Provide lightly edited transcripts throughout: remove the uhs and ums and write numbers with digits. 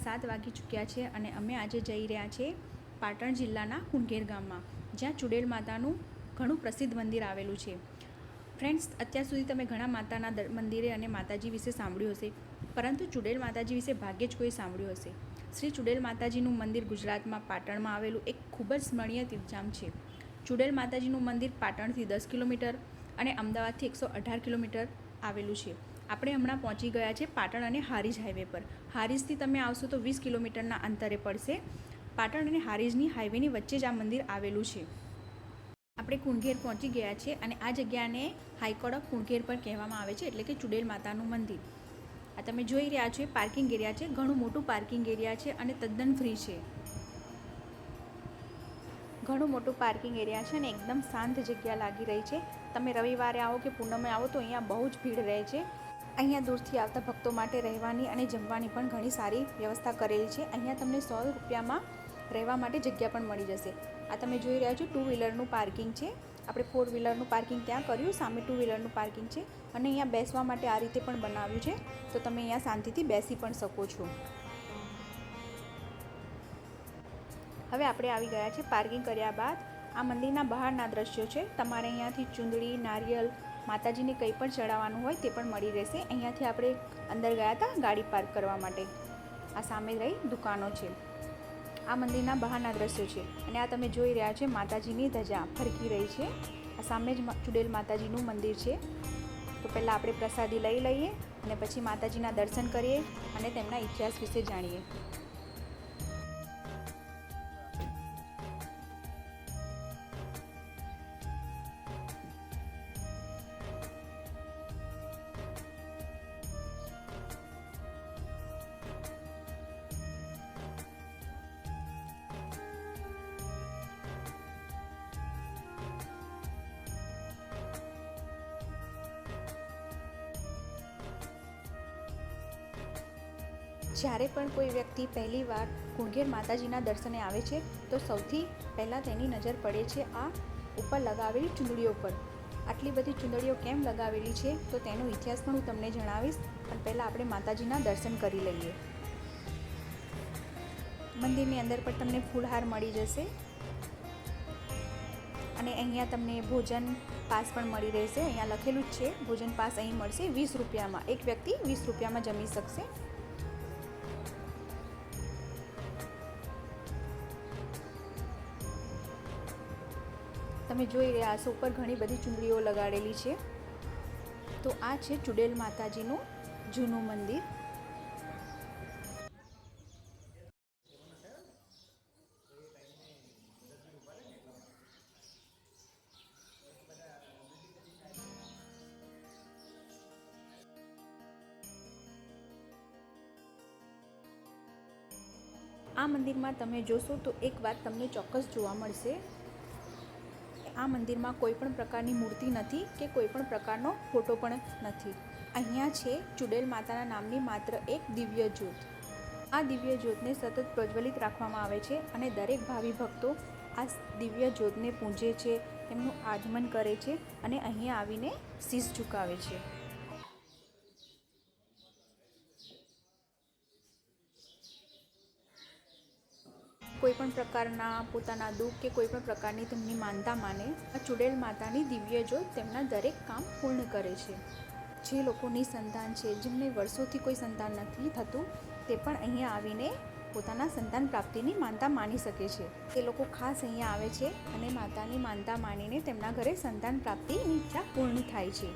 7 વાગી ચૂક્યા છે અને અમે આજે જઈ રહ્યા છીએ પાટણ જિલ્લાના કુંઢેર ગામમાં, જ્યાં ચુડેલ માતાનું ઘણું પ્રસિદ્ધ મંદિર આવેલું છે. ફ્રેન્ડ્સ, અત્યાર સુધી તમે ઘણા માતાના મંદિરે અને માતાજી વિશે સાંભળ્યું હશે, પરંતુ ચુડેલ માતાજી વિશે ભાગ્યે જ કોઈ સાંભળ્યું હશે. શ્રી ચુડેલ માતાજીનું મંદિર ગુજરાતમાં પાટણમાં આવેલું એક ખૂબ જ સ્મરણીય તીર્થધામ છે. ચુડેલ માતાજીનું મંદિર પાટણથી 10 કિલોમીટર અને અમદાવાદથી 118 કિલોમીટર આવેલું છે. આપણે હમણાં પહોંચી ગયા છે પાટણ અને હારીજ હાઈવે પર. હારીજથી તમે આવશો તો 20 કિલોમીટરના અંતરે પડશે. પાટણ અને હારીજની હાઈવેની વચ્ચે જ આ મંદિર આવેલું છે. આપણે કુંઢેર પહોંચી ગયા છે અને આ જગ્યાને હાઈકોર્ટ ઓફ કુંઢેર પર કહેવામાં આવે છે, એટલે કે ચુડેલ માતાનું મંદિર. આ તમે જોઈ રહ્યા છો એ પાર્કિંગ એરિયા છે. ઘણું મોટું પાર્કિંગ એરિયા છે અને તદ્દન ફ્રી છે. ઘણું મોટું પાર્કિંગ એરિયા છે અને એકદમ શાંત જગ્યા લાગી રહી છે. તમે રવિવારે આવો કે પૂનમે આવો તો અહીંયા બહુ જ ભીડ રહે છે. અહીંયા દૂરથી આવતા ભક્તો માટે રહેવાની અને જમવાની પણ ઘણી સારી વ્યવસ્થા કરેલી છે. અહીંયા તમને 100 રૂપિયામાં રહેવા માટે જગ્યા પણ મળી જશે. આ તમે જોઈ રહ્યા છો 2 વ્હીલરનું પાર્કિંગ છે. આપણે 4 વ્હીલરનું પાર્કિંગ ત્યાં કર્યું, સામે 2 વ્હીલરનું પાર્કિંગ છે અને અહીંયા બેસવા માટે આ રીતે પણ બનાવ્યું છે, તો તમે અહીંયા શાંતિથી બેસી પણ શકો છો. હવે આપણે આવી ગયા છે પાર્કિંગ કર્યા બાદ. આ મંદિરના બહારના દ્રશ્યો છે. તમારે અહીંયાથી ચૂંદડી, નારિયેલ, માતાજીને કંઈ પણ ચડાવવાનું હોય તે પણ મળી રહેશે. અહીંયાથી આપણે અંદર ગયા હતા ગાડી પાર્ક કરવા માટે. આ સામે રહી દુકાનો છે. આ મંદિરના બહારના દ્રશ્યો છે અને આ તમે જોઈ રહ્યા છો માતાજીની ધજા ફરકી રહી છે. આ સામે જ ચુડેલ માતાજીનું મંદિર છે. તો પહેલાં આપણે પ્રસાદી લઈ લઈએ અને પછી માતાજીના દર્શન કરીએ અને તેમના ઇતિહાસ વિશે જાણીએ. જ્યારે પણ કોઈ વ્યક્તિ પહેલીવાર કુંઢેર માતાજીના દર્શને આવે છે તો સૌથી પહેલાં તેની નજર પડે છે આ ઉપર લગાવેલી ચૂંદડીઓ પર. આટલી બધી ચૂંદડીઓ કેમ લગાવેલી છે તો તેનો ઇતિહાસ પણ હું તમને જણાવીશ, પણ પહેલાં આપણે માતાજીના દર્શન કરી લઈએ. મંદિરની અંદર પણ તમને ફૂલહાર મળી જશે અને અહીંયા તમને ભોજન પાસ પણ મળી રહેશે. અહીંયા લખેલું જ છે ભોજન પાસ અહીં મળશે 20 રૂપિયામાં. એક વ્યક્તિ 20 રૂપિયામાં જમી શકશે. તમે જોઈ રહ્યા છો ઉપર ઘણી બધી ચૂંદડીઓ લગાડેલી છે. તો આ છે ચુડેલ માતાજીનું જૂનું મંદિર. આ મંદિરમાં તમે જોશો તો એક વાત તમને ચોક્કસ જોવા મળશે. આ મંદિરમાં કોઈ પણ પ્રકારની મૂર્તિ નથી કે કોઈ પણ પ્રકારનો ફોટો પણ નથી. અહીંયા છે ચુડેલ માતાના નામની માત્ર એક દિવ્ય જ્યોત. આ દિવ્ય જ્યોતને સતત પ્રજ્વલિત રાખવામાં આવે છે અને દરેક ભાવિ ભક્તો આ દિવ્ય જ્યોતને પૂજે છે, તેમનું આગમન કરે છે અને અહીંયા આવીને શીશ ઝુકાવે છે. કોઈ પણ પ્રકારના પોતાના દુઃખ કે કોઈ પણ પ્રકારની તેમની માનતા માને આ ચુડેલ માતાની દિવ્ય જ્યોત તેમના દરેક કામ પૂર્ણ કરે છે. જે લોકોની સંતાન છે, જેમને વર્ષોથી કોઈ સંતાન નથી થતું, તે પણ અહીંયા આવીને પોતાના સંતાન પ્રાપ્તિની માનતા માની શકે છે. તે લોકો ખાસ અહીંયા આવે છે અને માતાની માનતા માનીને તેમના ઘરે સંતાન પ્રાપ્તિની ઈચ્છા પૂર્ણ થાય છે.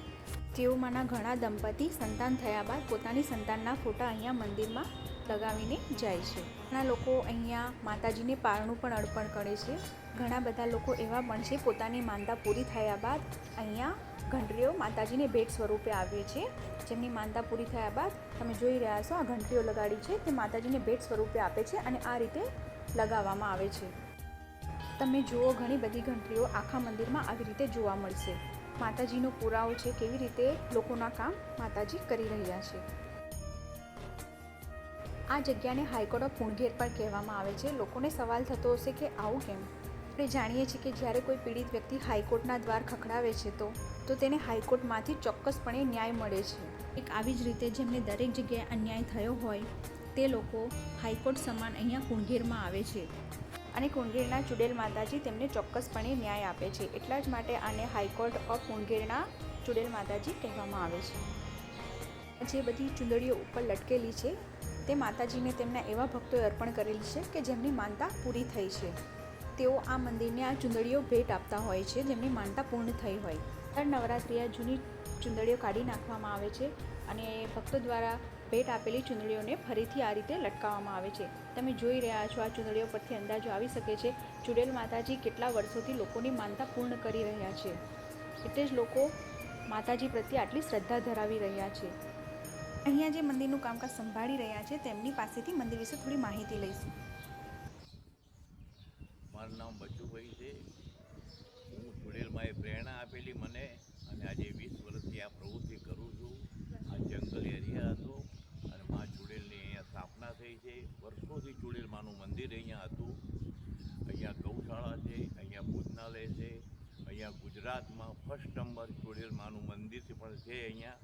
તેઓમાંના ઘણા દંપતી સંતાન થયા બાદ પોતાની સંતાનના ફોટા અહીંયા મંદિરમાં લગાવીને જાય છે. ઘણા લોકો અહીંયા માતાજીને પારણું પણ અર્પણ કરે છે. ઘણા બધા લોકો એવા પણ છે પોતાની માનતા પૂરી થયા બાદ અહીંયા ઘંટડીઓ માતાજીને ભેટ સ્વરૂપે આવે છે. જેમની માનતા પૂરી થયા બાદ તમે જોઈ રહ્યા છો આ ઘંટડીઓ લગાડી છે તે માતાજીને ભેટ સ્વરૂપે આપે છે અને આ રીતે લગાવવામાં આવે છે. તમે જુઓ ઘણી બધી ઘંટડીઓ આખા મંદિરમાં આવી રીતે જોવા મળશે. માતાજીનો પુરાવો છે કેવી રીતે લોકોના કામ માતાજી કરી રહ્યા છે. આ જગ્યાને હાઈકોર્ટ ઓફ કુંઢેર પણ કહેવામાં આવે છે. લોકોને સવાલ થતો હશે કે આવું કેમ? આપણે જાણીએ છીએ કે જ્યારે કોઈ પીડિત વ્યક્તિ હાઈકોર્ટના દ્વાર ખખડાવે છે તો તેને હાઈકોર્ટમાંથી ચોક્કસપણે ન્યાય મળે છે. એક આવી જ રીતે જેમને દરેક જગ્યાએ અન્યાય થયો હોય તે લોકો હાઈકોર્ટ સમાન અહીંયા કુણઘેરમાં આવે છે અને કુણઘેરના ચુડેલ માતાજી તેમને ચોક્કસપણે ન્યાય આપે છે. એટલા જ માટે આને હાઈકોર્ટ ઓફ કુણઘેરના ચુડેલ માતાજી કહેવામાં આવે છે. જે બધી ચૂંદડીઓ ઉપર લટકેલી છે તે માતાજીને તેમના એવા ભક્તોએ અર્પણ કરેલી છે કે જેમની માનતા પૂરી થઈ છે. તેઓ આ મંદિરને આ ચૂંદડીઓ ભેટ આપતા હોય છે જેમની માનતા પૂર્ણ થઈ હોય. દર નવરાત્રિએ જૂની ચૂંદડીઓ કાઢી નાખવામાં આવે છે અને ભક્તો દ્વારા ભેટ આપેલી ચૂંદડીઓને ફરીથી આ રીતે લટકાવવામાં આવે છે. તમે જોઈ રહ્યા છો આ ચૂંદડીઓ પરથી અંદાજો આવી શકે છે ચુડેલ માતાજી કેટલા વર્ષોથી લોકોની માનતા પૂર્ણ કરી રહ્યા છે. એટલે જ લોકો માતાજી પ્રત્યે આટલી શ્રદ્ધા ધરાવી રહ્યા છે. અહીંયા જે મંદિરનું કામકાજ સંભાળી રહ્યા છે તેમની પાસેથી મંદિર વિશે થોડી માહિતી લઈશું. મારું નામ બચુભાઈ છે. હું ચુડેલમાએ પ્રેરણા આપેલી મને અને આજે 20 વર્ષથી આ પ્રવૃત્તિ કરું છું. આ જંગલ એરિયા હતો અને મા ચુડેલની અહીંયા સ્થાપના થઈ છે. વર્ષોથી ચુડેલમાનું મંદિર અહીંયા હતું. અહીંયા ગૌશાળા છે, અહીંયા ભોજનાલય છે, અહીંયા ગુજરાતમાં ફર્સ્ટ નંબર ચુડેલમાનું મંદિર પણ છે. અહીંયા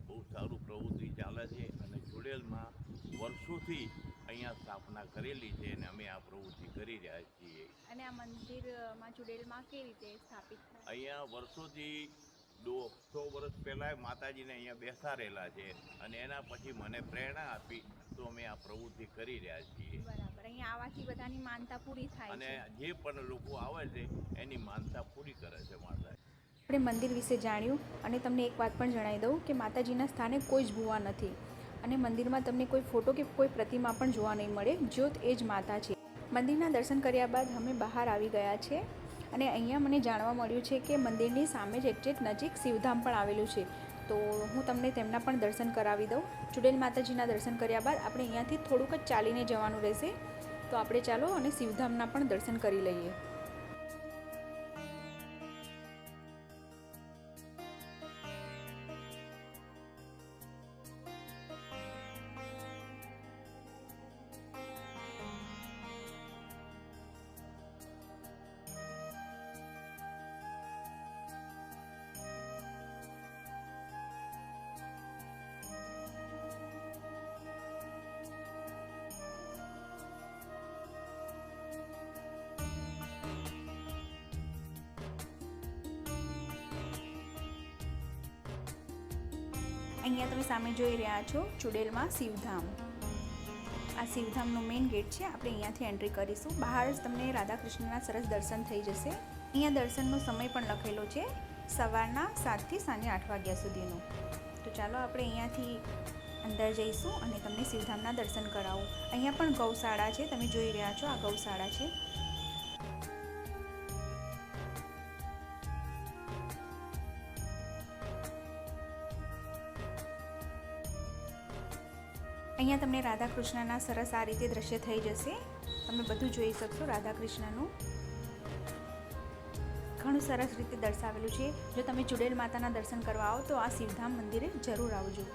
બહુ સારું પ્રવૃત્તિ ચાલે છે અને ચુડેલમાં વર્ષોથી અહીંયા સ્થાપના કરેલી છે અને અમે આ પ્રવૃત્તિ કરી રહ્યા છીએ. અને આ મંદિરમાં ચુડેલમાં કેવી રીતે સ્થાપિત થાય? અહીંયા વર્ષોથી 100 વર્ષ પહેલાં માતાજીને અહીંયા બેસાડેલા છે અને એના પછી મને પ્રેરણા આપી તો અમે આ પ્રવૃત્તિ કરી રહ્યા છીએ. બરાબર. અહીંયા આવવાથી બધાની માનતા પૂરી થાય અને છે. જે પણ લોકો આવે છે એની માનતા પૂરી કરે છે માતા. આપણે મંદિર વિશે જાણ્યું અને તમને એક વાત પણ જણાવી દઉં કે માતાજીના સ્થાને કોઈ જ ભૂવા નથી અને મંદિરમાં તમને કોઈ ફોટો કે કોઈ પ્રતિમા પણ જોવા નહીં મળે. જ્યોત એ જ માતા છે. મંદિરના દર્શન કર્યા બાદ અમે બહાર આવી ગયા છે અને અહીંયા મને જાણવા મળ્યું છે કે મંદિરની સામે જ એક્ઝેક્ટ નજીક શિવધામ પણ આવેલું છે. તો હું તમને તેમના પણ દર્શન કરાવી દઉં. ચુડેલ માતાજીના દર્શન કર્યા બાદ આપણે અહીંયાથી થોડુંક જ ચાલીને જવાનું રહેશે. તો આપણે ચાલો અને શિવધામના પણ દર્શન કરી લઈએ. અહીંયા તમે સામે જોઈ રહ્યા છો ચુડેલમાં શિવધામ. આ શિવધામનો મેઇન ગેટ છે. આપણે અહીંયાથી એન્ટ્રી કરીશું. બહાર જ તમને રાધા કૃષ્ણના સરસ દર્શન થઈ જશે. અહીંયા દર્શનનો સમય પણ લખેલો છે, સવારના 7 થી સાંજે 8 વાગ્યા સુધીનો. તો ચાલો આપણે અહીંયાથી અંદર જઈશું અને તમને શિવધામના દર્શન કરાવું. અહીંયા પણ ગૌશાળા છે. તમે જોઈ રહ્યા છો આ ગૌશાળા છે. અહીંયા તમને રાધા કૃષ્ણના સરસ આ રીતે દ્રશ્ય થઈ જશે. તમે બધું જોઈ શકશો. રાધા કૃષ્ણનું ઘણું સરસ રીતે દર્શાવેલું છે. જો તમે ચુડેલ માતાના દર્શન કરવા આવો તો આ શિવધામ મંદિરે જરૂર આવજો.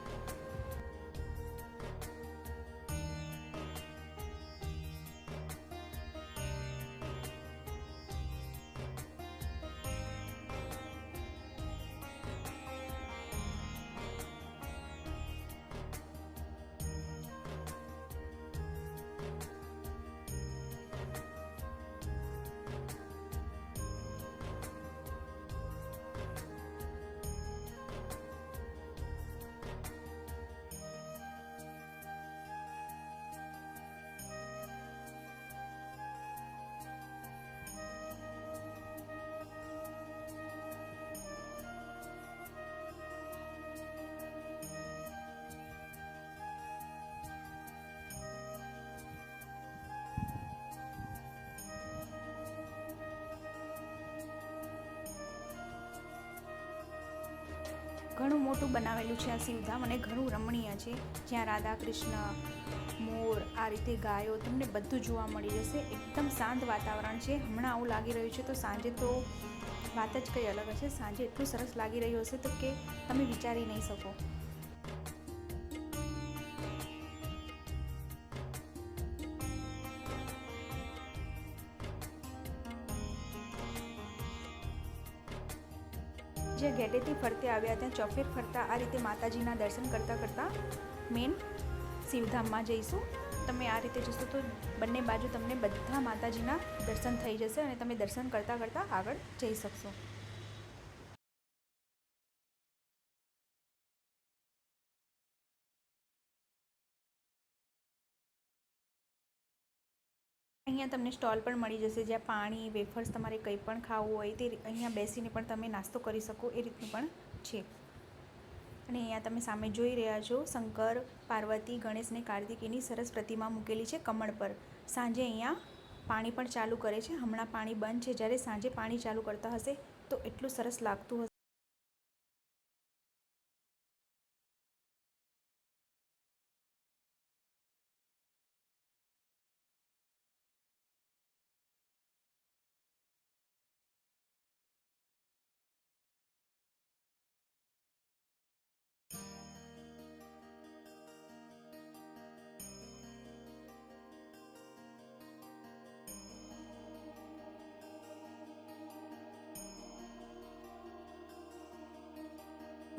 ઘણું મોટું બનાવેલું છે આ શિવધામ અને ઘણું રમણીય છે. જ્યાં રાધા કૃષ્ણ, મોર, આ રીતે ગાયો તમને બધું જોવા મળી જશે. એકદમ શાંત વાતાવરણ છે. હમણાં આવું લાગી રહ્યું છે તો સાંજે તો વાત જ કંઈ અલગ હશે. સાંજે એટલું સરસ લાગી રહ્યું હશે તો કે તમે વિચારી નહીં શકો. જે ગેટેથી ફરતે આવ્યા ત્યાં ચોફેર ફરતા આ રીતે માતાજીના દર્શન કરતાં કરતાં મેન શિવધામમાં જઈશું. તમે આ રીતે જશો તો બંને બાજુ તમને બધા માતાજીના દર્શન થઈ જશે અને તમે દર્શન કરતાં કરતાં આગળ જઈ શકશો. અહીંયા તમને સ્ટોલ પણ મળી જશે, જ્યાં પાણી, વેફર્સ, તમારે કંઈ પણ ખાવું હોય તે અહીંયા બેસીને પણ તમે નાસ્તો કરી શકો એ રીતનું પણ છે. અને અહીંયા તમે સામે જોઈ રહ્યા છો શંકર, પાર્વતી, ગણેશ અને કાર્તિકેયની સરસ પ્રતિમા મૂકેલી છે કમળ પર. સાંજે અહીંયા પાણી પણ ચાલુ કરે છે. હમણાં પાણી બંધ છે, જ્યારે સાંજે પાણી ચાલુ કરતા હશે તો એટલું સરસ લાગતું હશે.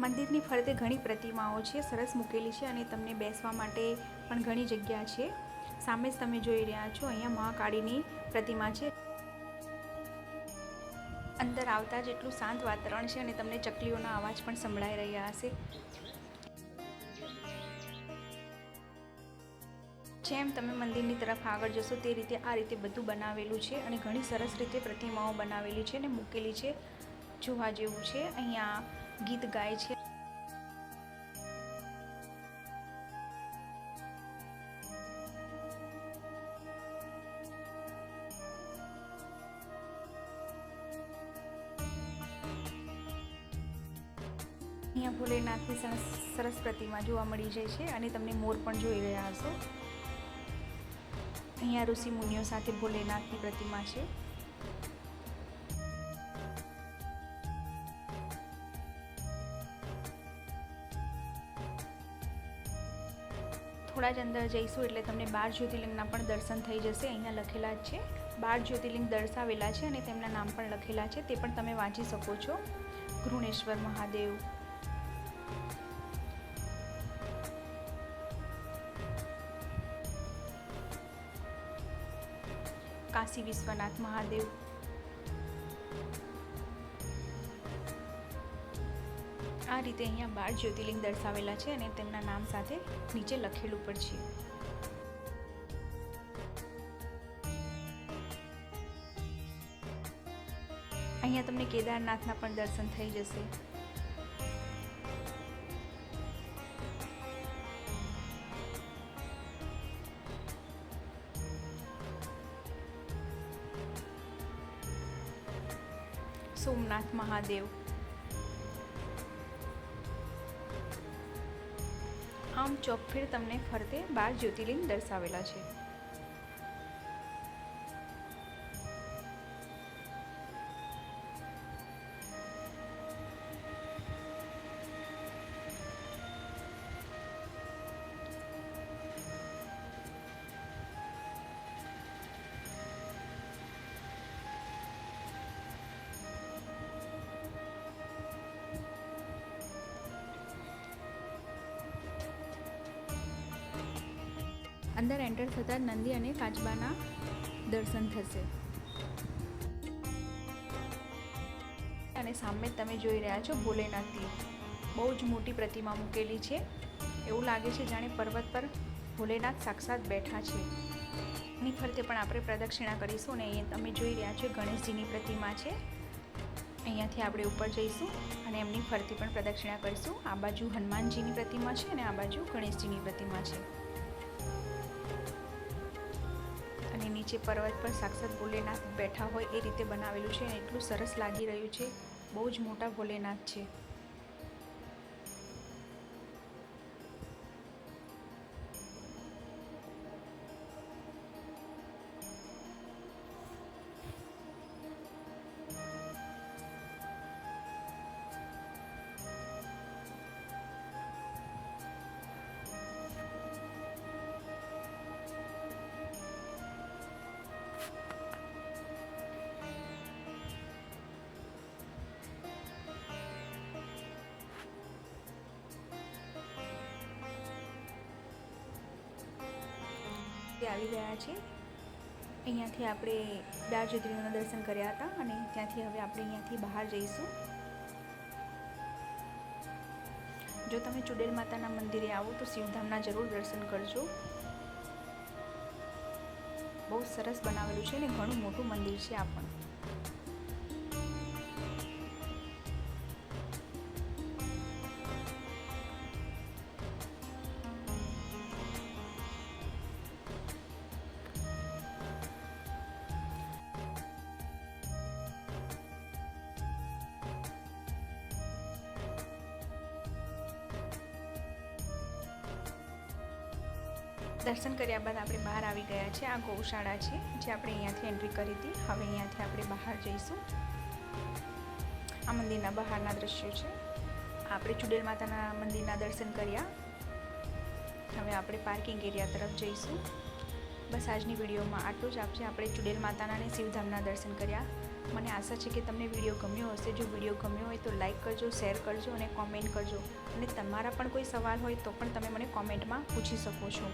મંદિરની ફરતે ઘણી પ્રતિમાઓ છે, સરસ મૂકેલી છે અને તમને બેસવા માટે પણ ઘણી જગ્યા છે. સામે જ તમે જોઈ રહ્યા છો અહીંયા મહાકાળીની પ્રતિમા છે. અંદર આવતા જ એટલું શાંત વાતાવરણ છે અને તમને ચકલીઓના અવાજ પણ સંભળાઈ રહ્યા હશે. જેમ તમે મંદિરની તરફ આગળ જશો તે રીતે આ રીતે બધું બનાવેલું છે અને ઘણી સરસ રીતે પ્રતિમાઓ બનાવેલી છે અને મૂકેલી છે. જોવા જેવું છે. અહીંયા ગીત ગાય છે. અહીંયા ભોલેનાથની સરસ પ્રતિમા જોવા મળી જાય છે અને તમને મોર પણ જોઈ રહ્યા હશો. અહીંયા ઋષિ મુનિઓ સાથે ભોલેનાથની પ્રતિમા છે. થોડા જ અંદર જઈશું એટલે તમને 12 જ્યોતિર્લિંગના પણ દર્શન થઈ જશે. અહીંયા લખેલા જ છે, 12 જ્યોતિર્લિંગ દર્શાવેલા છે અને તેમના નામ પણ લખેલા છે, તે પણ તમે વાંચી શકો છો. ઘૃણેશ્વર મહાદેવ, કાશી વિશ્વનાથ મહાદેવ, આ રીતે અહીંયા 12 જ્યોતિર્લિંગ દર્શાવેલા છે અને તેમના નામ સાથે નીચે લખેલું પણ છે. અહીંયા તમને કેદારનાથના પણ દર્શન થઈ જશે. સોમનાથ મહાદેવ, આમ ચોકફેર તમને ફરતે 12 જ્યોતિર્લિંગ દર્શાવેલા છે. અંદર એન્ટર થતાં નંદી અને કાચબાના દર્શન થશે. અને સામે તમે જોઈ રહ્યા છો ભોલેનાથની બહુ જ મોટી પ્રતિમા મૂકેલી છે. એવું લાગે છે જાણે પર્વત પર ભોલેનાથ સાક્ષાત બેઠા છે. એની ફરતે પણ આપણે પ્રદક્ષિણા કરીશું અને અહીંયા તમે જોઈ રહ્યા છો ગણેશજીની પ્રતિમા છે. અહીંયાથી આપણે ઉપર જઈશું અને એમની ફરતે પણ પ્રદક્ષિણા કરીશું. આ બાજુ હનુમાનજીની પ્રતિમા છે અને આ બાજુ ગણેશજીની પ્રતિમા છે. નીચે પર્વત પર સાક્ષાત ભોલેનાથ બેઠા હોય એ રીતે બનાવેલું છે અને એટલું સરસ લાગી રહ્યું છે. બહુ જ મોટા ભોલેનાથ છે. આવી ગયા છે. અહીંયાથી આપણે 12 જ્યોતિર્લિંગોના દર્શન કર્યા હતા અને ત્યાંથી હવે આપણે અહીંયાથી બહાર જઈશું. જો તમે ચુડેલ માતાના મંદિરે આવો તો શિવધામના જરૂર દર્શન કરજો. બહુ સરસ બનાવેલું છે અને ઘણું મોટું મંદિર છે આ પણ. દર્શન કર્યા બાદ આપણે બહાર આવી ગયા છે. આ ગૌશાળા છે જે આપણે અહીંયાથી એન્ટ્રી કરી હતી. હવે અહીંયાથી આપણે બહાર જઈશું. આ મંદિરના બહારના દ્રશ્યો છે. આપણે ચુડેલ માતાના મંદિરના દર્શન કર્યા. હવે આપણે પાર્કિંગ એરિયા તરફ જઈશું. બસ આજની વિડીયોમાં આટલું જ આપશે. આપણે ચુડેલ માતાના અને શિવધામના દર્શન કર્યા. મને આશા છે કે તમને વિડીયો ગમ્યો હશે. જો વિડીયો ગમ્યો હોય તો લાઈક કરજો, શેર કરજો અને કોમેન્ટ કરજો. અને તમારા પણ કોઈ સવાલ હોય તો પણ તમે મને કોમેન્ટમાં પૂછી શકો છો.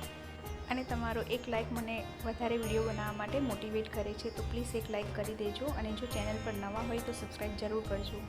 અને તમારો એક લાઇક મને વધારે વિડીયો બનાવવા માટે મોટિવેટ કરે છે. તો પ્લીઝ એક લાઇક કરી દેજો અને જો ચેનલ પર નવા હોય તો સબસ્ક્રાઈબ જરૂર કરજો.